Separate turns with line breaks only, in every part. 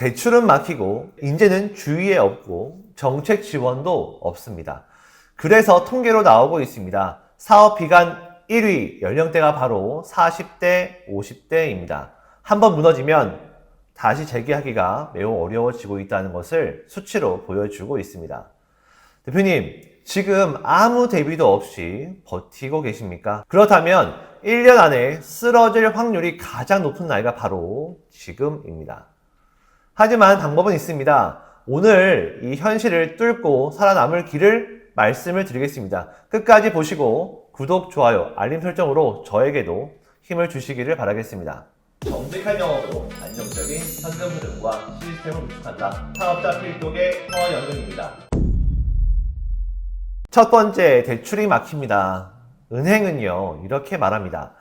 대출은 막히고 인재는 주위에 없고 정책 지원도 없습니다. 그래서 통계로 나오고 있습니다. 사업 비관 1위 연령대가 바로 40대, 50대입니다. 한번 무너지면 다시 재기하기가 매우 어려워지고 있다는 것을 수치로 보여주고 있습니다. 대표님, 지금 아무 대비도 없이 버티고 계십니까? 그렇다면 1년 안에 쓰러질 확률이 가장 높은 나이가 바로 지금입니다. 하지만 방법은 있습니다. 오늘 이 현실을 뚫고 살아남을 길을 말씀을 드리겠습니다. 끝까지 보시고 구독, 좋아요, 알림 설정으로 저에게도 힘을 주시기를 바라겠습니다. 정직한 영업으로 안정적인 현금 흐름과 시스템을 구축한다. 사업자 필독의 허연경입니다. 첫 번째, 대출이 막힙니다. 은행은요, 이렇게 말합니다.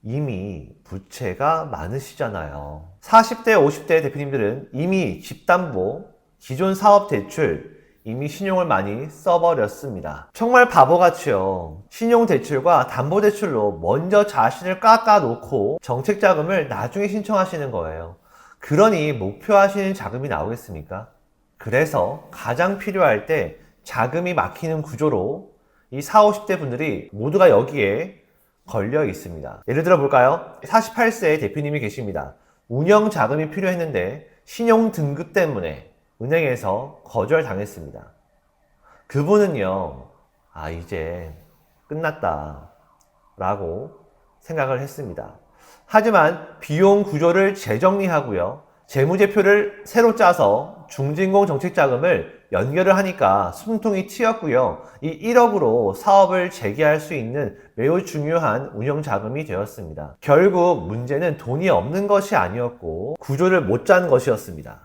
이미 부채가 많으시잖아요. 40대, 50대 대표님들은 이미 집담보, 기존 사업 대출, 이미 신용을 많이 써버렸습니다. 정말 바보같이요. 신용대출과 담보대출로 먼저 자신을 깎아놓고 정책자금을 나중에 신청하시는 거예요. 그러니 목표하시는 자금이 나오겠습니까? 그래서 가장 필요할 때 자금이 막히는 구조로 이 40, 50대 분들이 모두가 여기에 걸려 있습니다. 예를 들어 볼까요? 48세 대표님이 계십니다. 운영 자금이 필요했는데 신용 등급 때문에 은행에서 거절당했습니다. 그분은요, 이제 끝났다 라고 생각을 했습니다. 하지만 비용 구조를 재정리하고요, 재무제표를 새로 짜서 중진공 정책자금을 연결을 하니까 숨통이 트였고요. 이 1억으로 사업을 재개할 수 있는 매우 중요한 운영자금이 되었습니다. 결국 문제는 돈이 없는 것이 아니었고 구조를 못 짠 것이었습니다.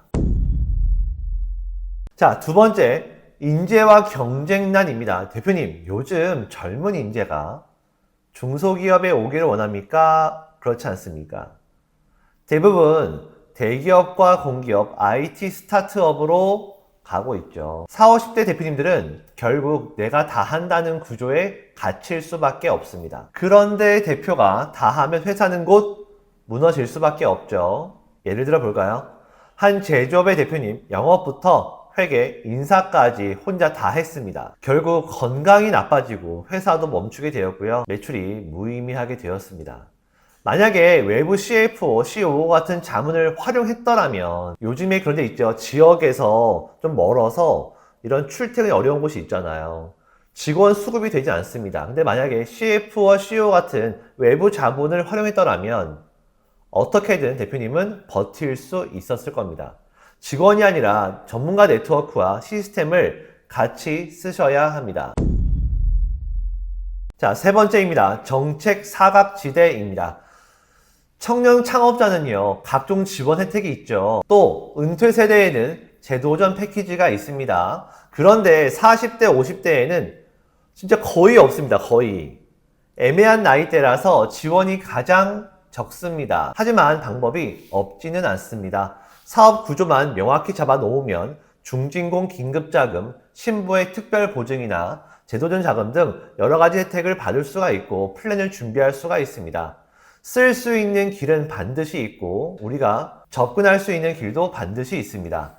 자, 두 번째, 인재와 경쟁난입니다. 대표님, 요즘 젊은 인재가 중소기업에 오기를 원합니까? 그렇지 않습니까? 대부분 대기업과 공기업, IT 스타트업으로 가고 있죠. 40, 50대 대표님들은 결국 내가 다 한다는 구조에 갇힐 수밖에 없습니다. 그런데 대표가 다 하면 회사는 곧 무너질 수밖에 없죠. 예를 들어 볼까요? 한 제조업의 대표님, 영업부터 회계, 인사까지 혼자 다 했습니다. 결국 건강이 나빠지고 회사도 멈추게 되었고요. 매출이 무의미하게 되었습니다. 만약에 외부 CFO, COO 같은 자문을 활용했더라면, 요즘에 그런 데 있죠. 지역에서 좀 멀어서 이런 출퇴근이 어려운 곳이 있잖아요. 직원 수급이 되지 않습니다. 근데 만약에 CFO와 CEO 같은 외부 자문을 활용했더라면 어떻게든 대표님은 버틸 수 있었을 겁니다. 직원이 아니라 전문가 네트워크와 시스템을 같이 쓰셔야 합니다. 자, 세 번째입니다. 정책 사각지대입니다. 청년 창업자는요, 각종 지원 혜택이 있죠. 또 은퇴 세대에는 재도전 패키지가 있습니다. 그런데 40대, 50대에는 진짜 거의 없습니다. 거의. 애매한 나이대라서 지원이 가장 적습니다. 하지만 방법이 없지는 않습니다. 사업 구조만 명확히 잡아 놓으면 중진공 긴급자금, 신부의 특별보증이나 재도전 자금 등 여러 가지 혜택을 받을 수가 있고 플랜을 준비할 수가 있습니다. 쓸 수 있는 길은 반드시 있고 우리가 접근할 수 있는 길도 반드시 있습니다.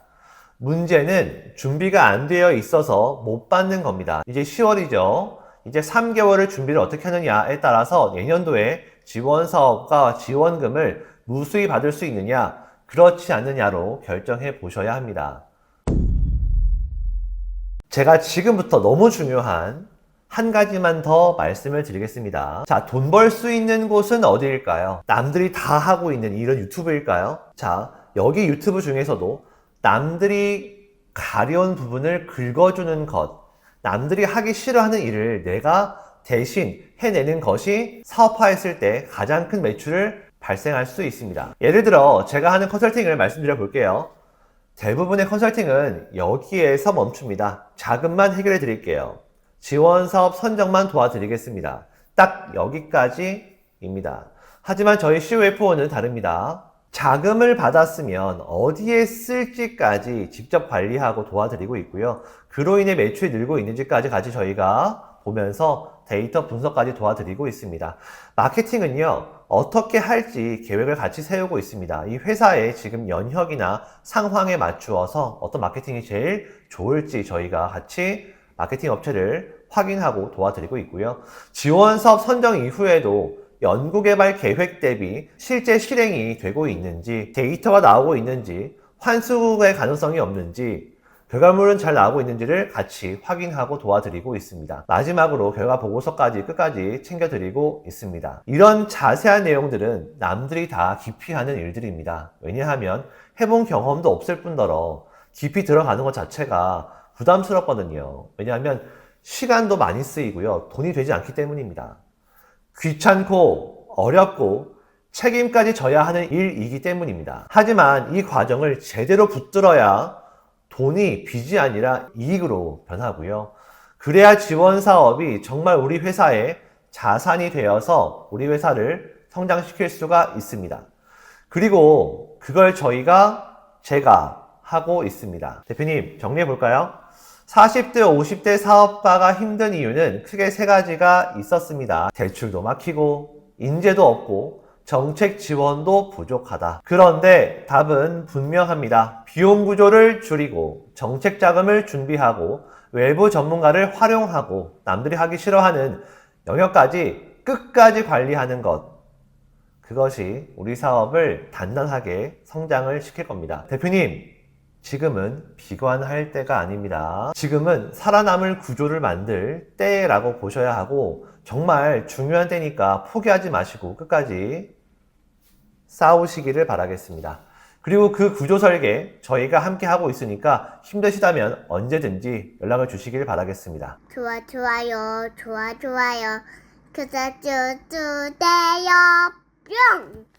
문제는 준비가 안 되어 있어서 못 받는 겁니다. 이제 10월이죠. 이제 3개월을 준비를 어떻게 하느냐에 따라서 내년도에 지원 사업과 지원금을 무수히 받을 수 있느냐, 그렇지 않느냐로 결정해 보셔야 합니다. 제가 지금부터 너무 중요한 한 가지만 더 말씀을 드리겠습니다. 자, 돈 벌 수 있는 곳은 어디일까요? 남들이 다 하고 있는 이런 유튜브일까요? 자, 여기 유튜브 중에서도 남들이 가려운 부분을 긁어주는 것, 남들이 하기 싫어하는 일을 내가 대신 해내는 것이 사업화했을 때 가장 큰 매출을 발생할 수 있습니다. 예를 들어 제가 하는 컨설팅을 말씀드려 볼게요. 대부분의 컨설팅은 여기에서 멈춥니다. 자금만 해결해 드릴게요. 지원 사업 선정만 도와드리겠습니다. 딱 여기까지입니다. 하지만 저희 COF4는 다릅니다. 자금을 받았으면 어디에 쓸지까지 직접 관리하고 도와드리고 있고요. 그로 인해 매출이 늘고 있는지까지 같이 저희가 보면서 데이터 분석까지 도와드리고 있습니다. 마케팅은요, 어떻게 할지 계획을 같이 세우고 있습니다. 이 회사의 지금 연혁이나 상황에 맞추어서 어떤 마케팅이 제일 좋을지 저희가 같이 마케팅 업체를 확인하고 도와드리고 있고요. 지원 사업 선정 이후에도 연구개발 계획 대비 실제 실행이 되고 있는지, 데이터가 나오고 있는지, 환수의 가능성이 없는지, 결과물은 잘 나오고 있는지를 같이 확인하고 도와드리고 있습니다. 마지막으로 결과 보고서까지 끝까지 챙겨드리고 있습니다. 이런 자세한 내용들은 남들이 다 기피하는 일들입니다. 왜냐하면 해본 경험도 없을 뿐더러 깊이 들어가는 것 자체가 부담스럽거든요. 왜냐하면 시간도 많이 쓰이고요. 돈이 되지 않기 때문입니다. 귀찮고 어렵고 책임까지 져야 하는 일이기 때문입니다. 하지만 이 과정을 제대로 붙들어야 돈이 빚이 아니라 이익으로 변하고요. 그래야 지원 사업이 정말 우리 회사의 자산이 되어서 우리 회사를 성장시킬 수가 있습니다. 그리고 그걸 제가 하고 있습니다. 대표님, 정리해 볼까요? 40대, 50대 사업가가 힘든 이유는 크게 세 가지가 있었습니다. 대출도 막히고, 인재도 없고, 정책 지원도 부족하다. 그런데 답은 분명합니다. 비용 구조를 줄이고, 정책 자금을 준비하고, 외부 전문가를 활용하고, 남들이 하기 싫어하는 영역까지 끝까지 관리하는 것. 그것이 우리 사업을 단단하게 성장을 시킬 겁니다. 대표님, 지금은 비관할 때가 아닙니다. 지금은 살아남을 구조를 만들 때라고 보셔야 하고 정말 중요한 때니까 포기하지 마시고 끝까지 싸우시기를 바라겠습니다. 그리고 그 구조 설계 저희가 함께 하고 있으니까 힘드시다면 언제든지 연락을 주시길 바라겠습니다.
좋아요. 구독, 주세요. 뿅!